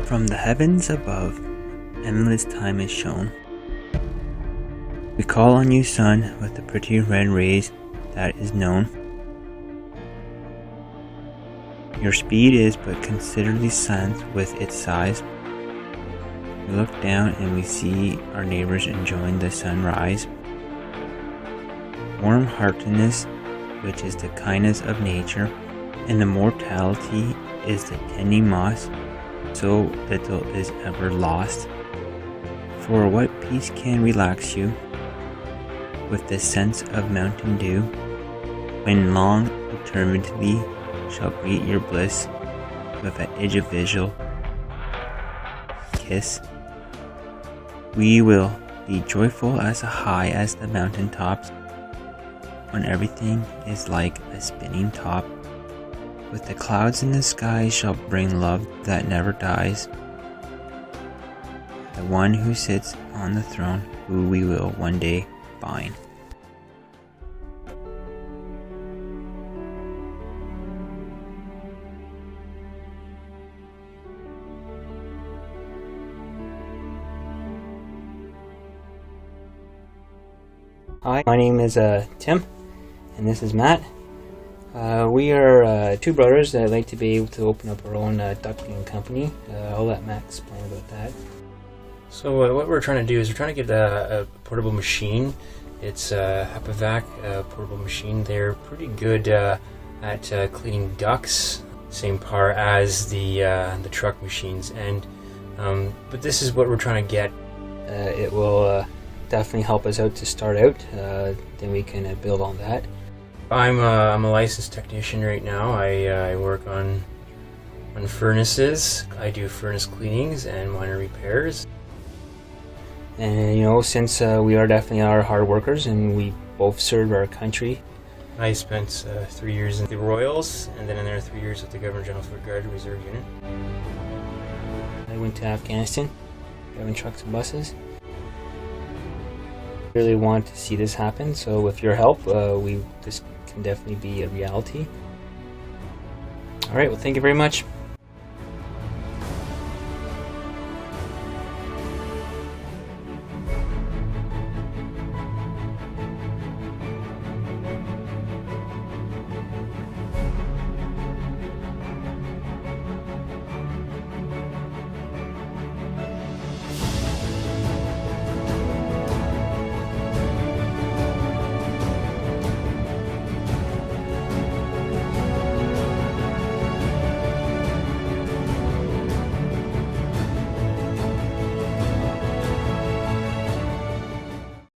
From the heavens above, endless time is shown. We call on you, sun, with the pretty red rays that is known. Your speed is but considerably silent with its size. We look down and we see our neighbors enjoying the sunrise. Warm-heartedness, which is the kindness of nature, and immortality is the tending moss, so little is ever lost. For what peace can relax you with the sense of mountain dew, when long eternity shall greet your bliss with an edge of visual kiss? We will be joyful as high as the mountain tops, when everything is like a spinning top. With the clouds in the sky shall bring love that never dies, the one who sits on the throne, who we will one day find. Hi, my name is Tim, and this is Matt. We are two brothers that like to be able to open up our own ducking company. I'll let Matt explain about that. So what we're trying to do is we're trying to get a portable machine. It's a HEPAVAC portable machine. They're pretty good at cleaning ducks, same par as the truck machines. And but this is what we're trying to get. It will definitely help us out to start out. Then we can build on that. I'm a licensed technician right now. I work on furnaces. I do furnace cleanings and minor repairs. And since we are definitely hard workers and we both serve our country. I spent 3 years in the Royals, and then another 3 years with the Governor General Foot Guard Reserve Unit. I went to Afghanistan, driving trucks and buses. Really want to see this happen, so with your help, this can definitely be a reality. Alright, well, thank you very much.